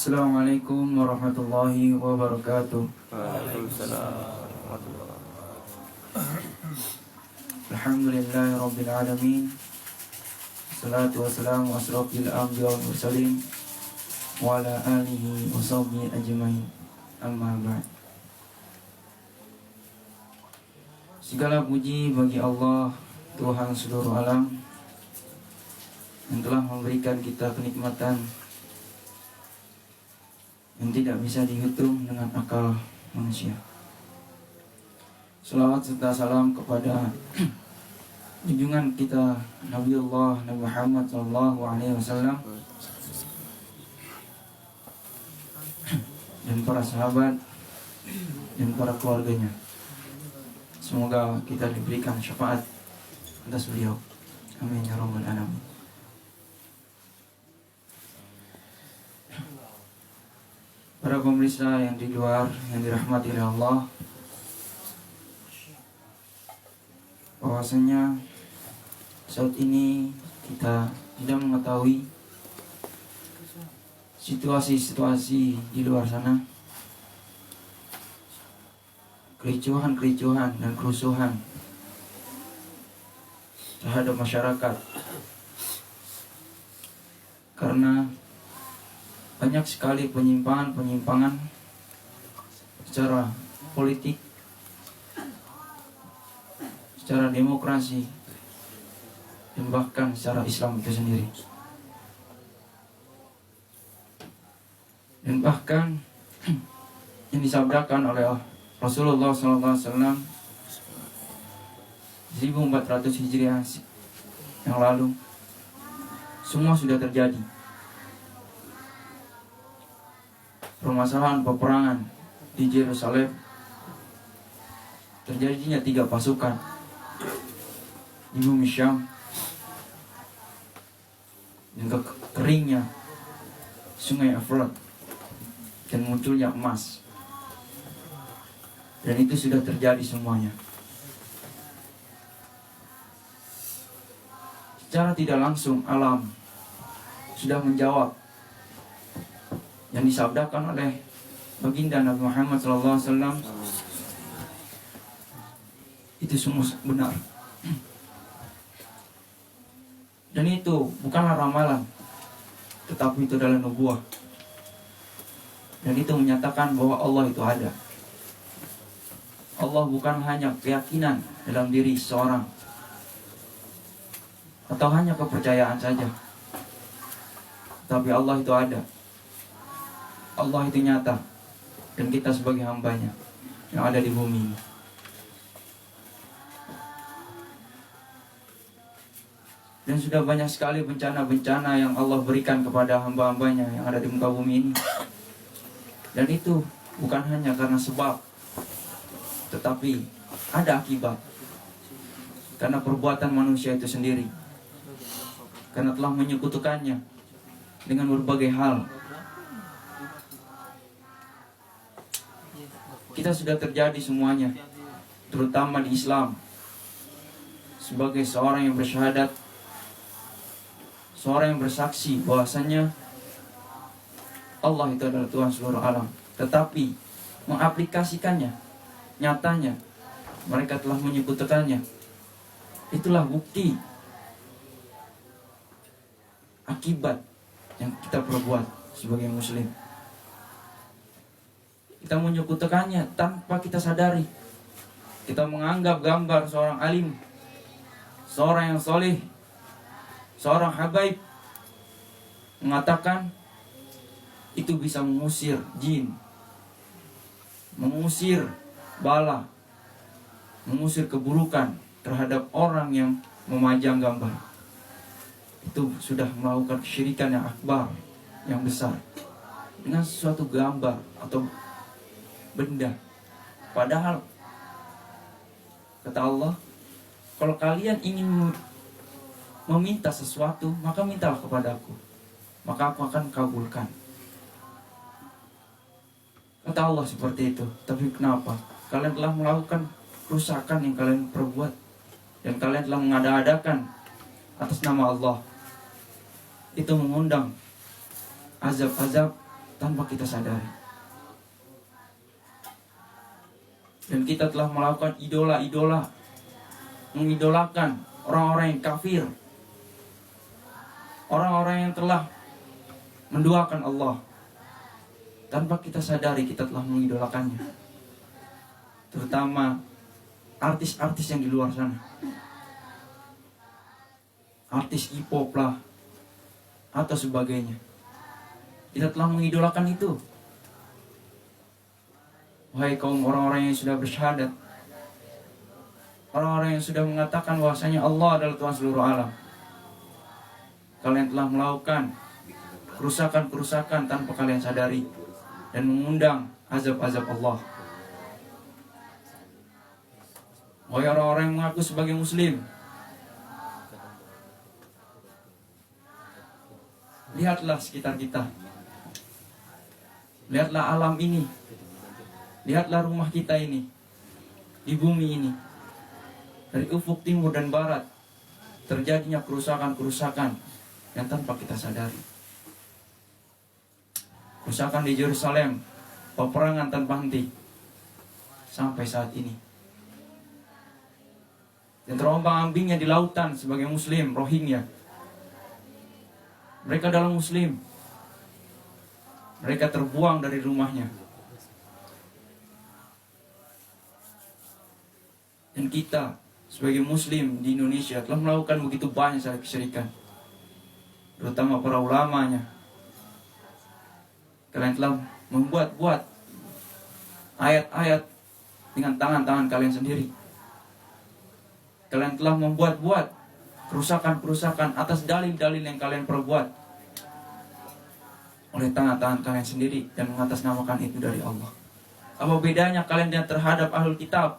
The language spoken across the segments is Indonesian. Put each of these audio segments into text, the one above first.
Assalamualaikum warahmatullahi wabarakatuh. Waalaikumsalam warahmatullahi wabarakatuh. Alhamdulillahi rabbil alamin. Salatu wassalamu asrafil anbiya wal mursalin wa ala alihi wa sahbihi ajmain. Amma ba'd. Segala puji bagi Allah, Tuhan seluruh alam, yang telah memberikan kita kenikmatan yang tidak bisa dihitung dengan akal manusia. Salawat serta salam kepada junjungan kita Nabiullah Nabi Muhammad SAW dan para sahabat dan para keluarganya. Semoga kita diberikan syafaat atas beliau. Amin ya rabbal alamin. Para pemirsa yang di luar yang dirahmati oleh Allah, bahwasanya saat ini kita tidak mengetahui situasi-situasi di luar sana, kericuhan-kericuhan dan kerusuhan terhadap masyarakat, karena banyak sekali penyimpangan secara politik, secara demokrasi, dan bahkan secara Islam itu sendiri. Dan bahkan yang disabdakan oleh Rasulullah SAW 1400 Hijriah yang lalu, semua sudah terjadi. Permasalahan peperangan di Yerusalem, terjadinya 3 pasukan di bumi Syam, dan keringnya sungai Efrat, dan munculnya emas. Dan itu sudah terjadi semuanya. Secara tidak langsung alam sudah menjawab yang disabdakan oleh baginda Nabi Muhammad SAW. Itu semua benar. Dan itu bukanlah ramalan, tetapi itu adalah nubuah. Dan itu menyatakan bahwa Allah itu ada. Allah bukan hanya keyakinan dalam diri seseorang atau hanya kepercayaan saja, tapi Allah itu ada. Allah itu nyata, dan kita sebagai hambanya yang ada di bumi ini. Dan sudah banyak sekali bencana-bencana yang Allah berikan kepada hamba-hambanya yang ada di muka bumi ini. Dan itu bukan hanya karena sebab, tetapi ada akibat. Karena perbuatan manusia itu sendiri, karena telah menyekutukannya dengan berbagai hal. Kita sudah terjadi semuanya, terutama di Islam. Sebagai seorang yang bersyahadat, seorang yang bersaksi bahwasanya Allah itu adalah Tuhan seluruh alam, tetapi mengaplikasikannya, nyatanya mereka telah menyekutukannya. Itulah bukti akibat yang kita perbuat sebagai muslim. Kita menyekutukannya tanpa kita sadari. Kita menganggap gambar seorang alim, seorang yang soleh, seorang habaib, mengatakan itu bisa mengusir jin, mengusir bala, mengusir keburukan terhadap orang yang memajang gambar. Itu sudah melakukan kesyirikan yang akbar, yang besar, dengan suatu gambar atau benda. Padahal kata Allah, kalau kalian ingin meminta sesuatu, maka mintalah kepadaku, maka aku akan kabulkan. Kata Allah seperti itu. Tapi kenapa? Kalian telah melakukan kerusakan yang kalian perbuat, dan kalian telah mengada-adakan atas nama Allah. Itu mengundang azab-azab tanpa kita sadari. Dan kita telah melakukan idola-idola, mengidolakan orang-orang yang kafir, orang-orang yang telah menduakan Allah. Tanpa kita sadari kita telah mengidolakannya. Terutama artis-artis yang di luar sana. Artis K-pop lah atau sebagainya. Kita telah mengidolakan itu. Wahai kaum orang-orang yang sudah bersyahadat, orang-orang yang sudah mengatakan bahwasanya Allah adalah Tuhan seluruh alam, kalian telah melakukan kerusakan-kerusakan tanpa kalian sadari dan mengundang azab-azab Allah. Wahai orang-orang yang mengaku sebagai muslim, lihatlah sekitar kita. Lihatlah alam ini. Lihatlah rumah kita ini. Di bumi ini. Dari ufuk timur dan barat terjadinya kerusakan-kerusakan yang tanpa kita sadari. Kerusakan di Yerusalem, peperangan tanpa henti sampai saat ini. Dan terombang-ambingnya di lautan sebagai muslim, Rohingya. Mereka adalah muslim. Mereka terbuang dari rumahnya. Dan kita sebagai muslim di Indonesia telah melakukan begitu banyak kesyirikan. Terutama para ulamanya. Kalian telah membuat-buat ayat-ayat dengan tangan-tangan kalian sendiri. Kalian telah membuat-buat kerusakan-kerusakan atas dalil-dalil yang kalian perbuat oleh tangan-tangan kalian sendiri dan mengatasnamakan itu dari Allah. Apa bedanya kalian terhadap ahlul kitab?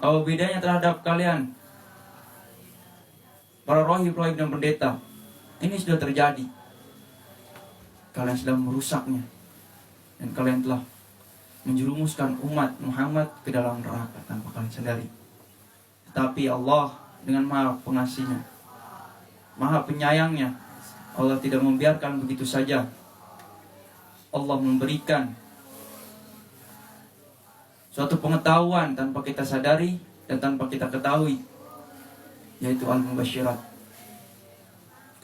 Apa bedanya terhadap kalian para rohib-rohib dan pendeta? Ini sudah terjadi. Kalian sedang merusaknya. Dan kalian telah menjerumuskan umat Muhammad ke dalam neraka tanpa kalian sadari. Tetapi Allah dengan maha pengasihnya, maha penyayangnya, Allah tidak membiarkan begitu saja. Allah memberikan suatu pengetahuan tanpa kita sadari dan tanpa kita ketahui, yaitu al-mubasyirat.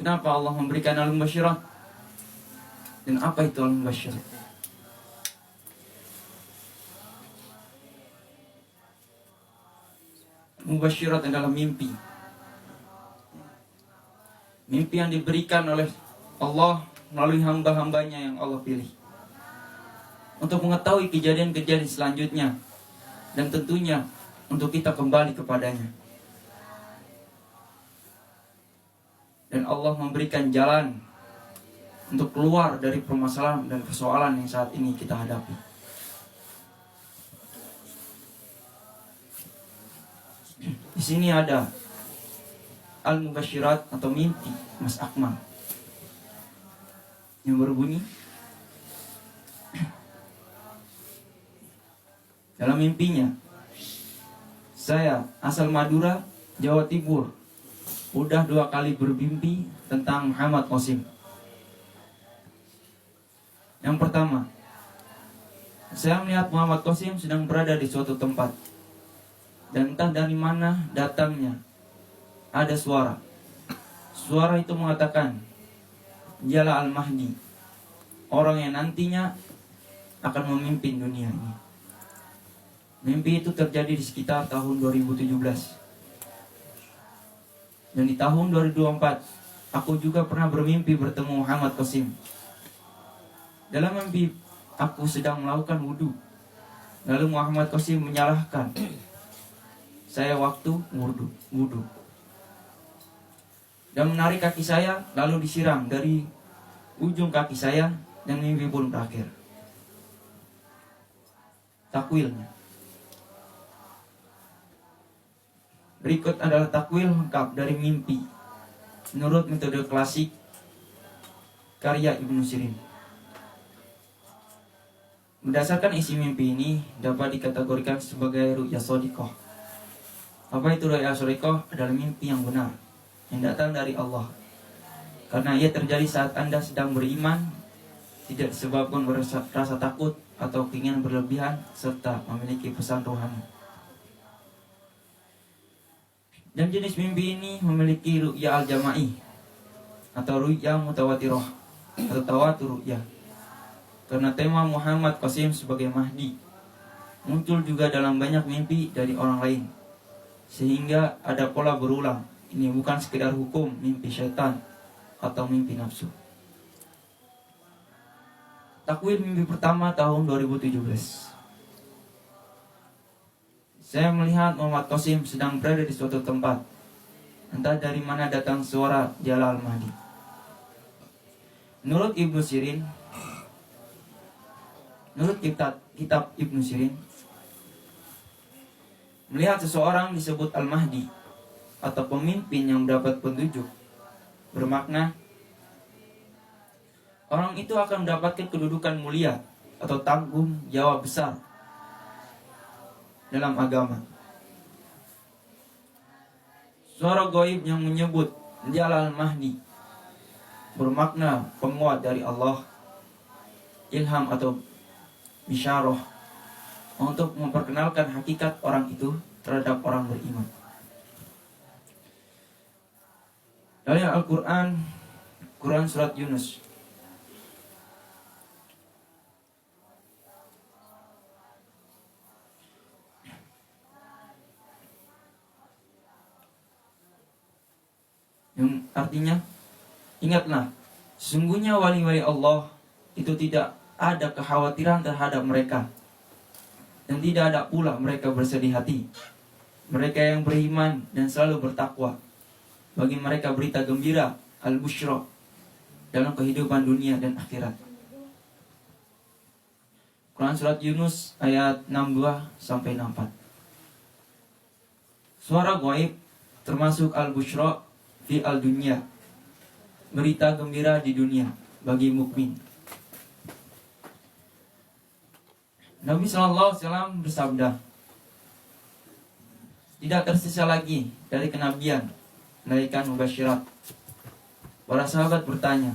Kenapa Allah memberikan al-mubasyirat? Dan apa itu al-mubasyirat? Mubasyirat adalah mimpi. Mimpi yang diberikan oleh Allah melalui hamba-hambanya yang Allah pilih, untuk mengetahui kejadian-kejadian selanjutnya. Dan tentunya untuk kita kembali kepadanya. Dan Allah memberikan jalan untuk keluar dari permasalahan dan persoalan yang saat ini kita hadapi. Di sini ada al-mubasyirat atau mimpi Mas Akmal yang berbunyi, dalam mimpinya, saya asal Madura, Jawa Timur, udah 2 kali bermimpi tentang Muhammad Qasim. Yang pertama, saya melihat Muhammad Qasim sedang berada di suatu tempat, dan entah dari mana datangnya ada suara. Suara itu mengatakan, dialah Al-Mahdi, orang yang nantinya akan memimpin dunia ini. Mimpi itu terjadi di sekitar tahun 2017. Dan di tahun 2024, aku juga pernah bermimpi bertemu Muhammad Qasim. Dalam mimpi, aku sedang melakukan wudu. Lalu Muhammad Qasim menyalahkan saya waktu wudu. Dan menarik kaki saya, lalu disiram dari ujung kaki saya, dan mimpi pun berakhir. Takwilnya. Berikut adalah takwil lengkap dari mimpi menurut metode klasik karya Ibnu Sirin. Berdasarkan isi mimpi ini dapat dikategorikan sebagai ru'ya shadiqah. Apa itu ru'ya shadiqah? Adalah mimpi yang benar, yang datang dari Allah. Karena ia terjadi saat Anda sedang beriman tidak disebabkan rasa takut atau keinginan berlebihan serta memiliki pesan rohani. Dan jenis mimpi ini memiliki ru'ya al-jama'i atau ru'ya mutawatirah atau tawatur ru'ya. Karena tema Muhammad Qasim sebagai Mahdi muncul juga dalam banyak mimpi dari orang lain, sehingga ada pola berulang. Ini bukan sekedar hukum mimpi syaitan atau mimpi nafsu. Takwil mimpi pertama tahun 2017. Saya melihat Muhammad Qasim sedang berada di suatu tempat. Entah dari mana datang suara Jalal Mahdi. Menurut kitab Ibnu Sirin, melihat seseorang disebut Al-Mahdi atau pemimpin yang mendapat petunjuk bermakna orang itu akan mendapatkan kedudukan mulia atau tanggung jawab besar dalam agama. Suara gaib yang menyebut Jalal Mahdi bermakna penguat dari Allah, ilham atau bisyarah untuk memperkenalkan hakikat orang itu terhadap orang beriman. Dari Al-Quran, Quran Surat Yunus. Yang artinya, ingatlah, sesungguhnya wali-wali Allah itu tidak ada kekhawatiran terhadap mereka, dan tidak ada pula mereka bersedih hati. Mereka yang beriman dan selalu bertakwa, bagi mereka berita gembira, al-busyra, dalam kehidupan dunia dan akhirat. Quran Surat Yunus ayat 62-64. Suara gaib termasuk al-busyra fi al-dunya, berita gembira di dunia bagi mukmin. Nabi SAW bersabda, tidak tersisa lagi dari kenabian melainkan mubasyirat. Para sahabat bertanya,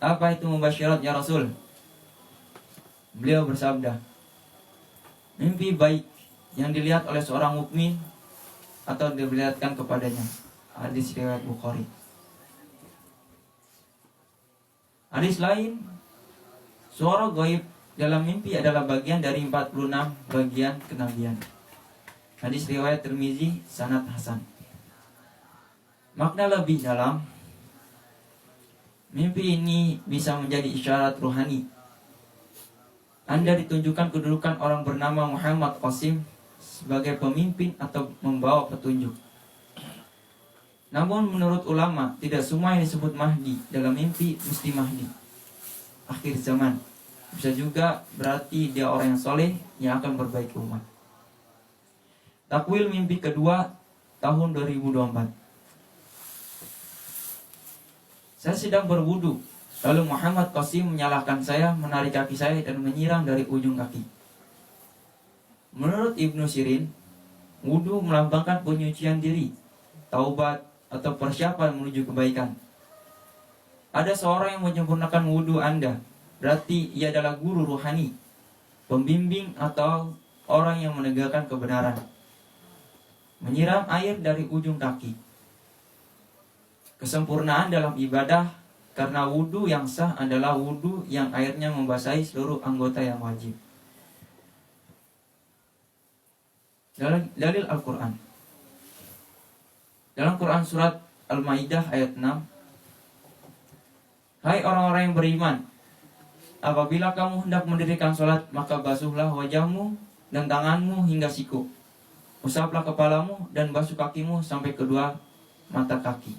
apa itu mubasyirat ya Rasul? Beliau bersabda, mimpi baik yang dilihat oleh seorang mukmin atau diperlihatkan kepadanya. Hadis riwayat Bukhari. Hadis lain, suara gaib dalam mimpi adalah bagian dari 46 bagian kenabian. Hadis riwayat Tirmizi, sanad hasan. Makna lebih dalam, mimpi ini bisa menjadi isyarat rohani. Anda ditunjukkan kedudukan orang bernama Muhammad Qasim sebagai pemimpin atau membawa petunjuk. Namun menurut ulama, tidak semua yang disebut Mahdi dalam mimpi mesti Mahdi akhir zaman. Bisa juga berarti dia orang yang soleh yang akan berbaiki umat. Takwil mimpi kedua tahun 2024. Saya sedang berwudu, lalu Muhammad Qasim menyalahkan saya, menarik kaki saya dan menyirang dari ujung kaki. Menurut Ibnu Sirin, wudu melambangkan penyucian diri, taubat, atau persiapan menuju kebaikan. Ada seorang yang menyempurnakan wudu Anda, berarti ia adalah guru rohani, pembimbing atau orang yang menegakkan kebenaran. Menyiram air dari ujung kaki. Kesempurnaan dalam ibadah, karena wudu yang sah adalah wudu yang airnya membasahi seluruh anggota yang wajib. Dalil Al-Quran. Dalam Quran Surat Al-Maidah ayat 6, hai orang-orang yang beriman, apabila kamu hendak mendirikan sholat, maka basuhlah wajahmu dan tanganmu hingga siku. Usaplah kepalamu dan basuh kakimu sampai kedua mata kaki.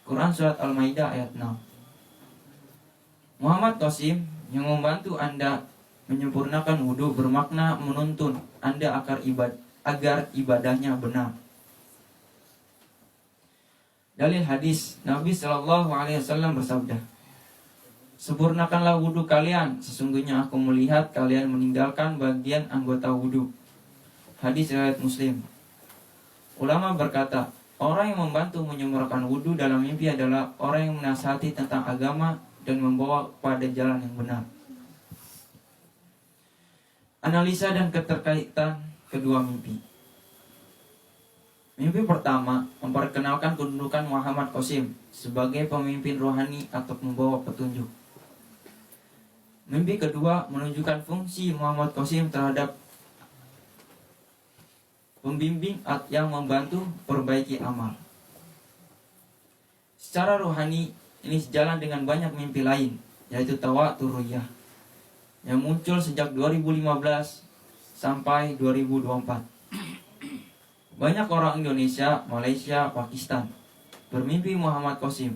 Quran Surat Al-Maidah ayat 6. Muhammad Qasim yang membantu Anda menyempurnakan wudhu bermakna menuntun Anda agar ibadahnya benar. Dalil hadis, Nabi SAW bersabda, sempurnakanlah wudhu kalian, sesungguhnya aku melihat kalian meninggalkan bagian anggota wudhu. Hadis riwayat Muslim. Ulama berkata, orang yang membantu menyempurnakan wudhu dalam mimpi adalah orang yang menasihati tentang agama dan membawa pada jalan yang benar. Analisa dan keterkaitan kedua mimpi. Mimpi pertama memperkenalkan kedudukan Muhammad Qasim sebagai pemimpin rohani atau membawa petunjuk. Mimpi kedua menunjukkan fungsi Muhammad Qasim terhadap pembimbing yang membantu perbaiki amal. Secara rohani ini sejalan dengan banyak mimpi lain, yaitu tawatur ru'yah yang muncul sejak 2015 sampai 2024. Banyak orang Indonesia, Malaysia, Pakistan bermimpi Muhammad Qasim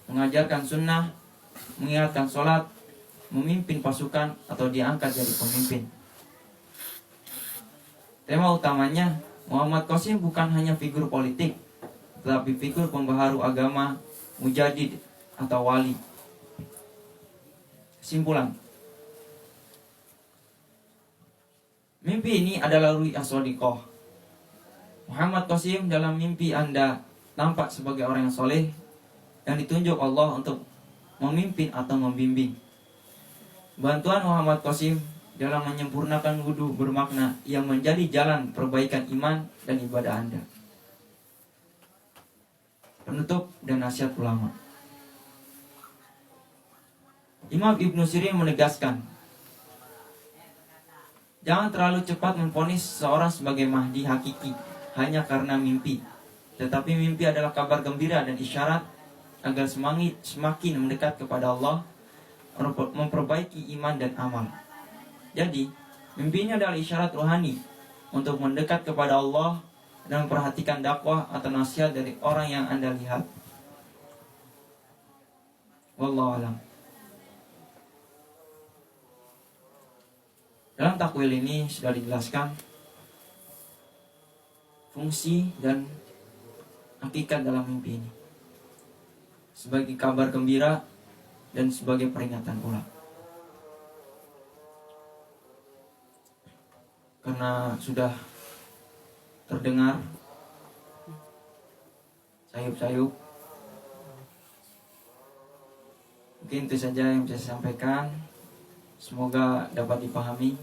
mengajarkan sunnah, mengingatkan sholat, memimpin pasukan atau diangkat jadi pemimpin. Tema utamanya, Muhammad Qasim bukan hanya figur politik, tetapi figur pembaharu agama, mujadid atau wali. Kesimpulan, mimpi ini adalah ru'yah shadiqah. Muhammad Qasim dalam mimpi Anda nampak sebagai orang yang soleh yang ditunjuk Allah untuk memimpin atau membimbing. Bantuan Muhammad Qasim dalam menyempurnakan wudhu bermakna yang menjadi jalan perbaikan iman dan ibadah Anda. Penutup dan nasihat ulama. Imam Ibnu Sirin menegaskan, jangan terlalu cepat memvonis seseorang sebagai mahdi hakiki hanya karena mimpi. Tetapi mimpi adalah kabar gembira dan isyarat agar semakin mendekat kepada Allah, memperbaiki iman dan amal. Jadi, mimpi ini adalah isyarat rohani untuk mendekat kepada Allah dan memperhatikan dakwah atau nasihat dari orang yang Anda lihat. Wallahu a'lam. Dalam takwil ini sudah dijelaskan fungsi dan hakikat dalam mimpi ini sebagai kabar gembira dan sebagai peringatan pula. Karena sudah terdengar sayup-sayup, mungkin itu saja yang bisa saya sampaikan. Semoga dapat dipahami.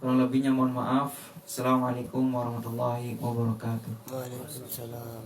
Kurang lebihnya mohon maaf. Assalamualaikum warahmatullahi wabarakatuh. Waalaikumsalam.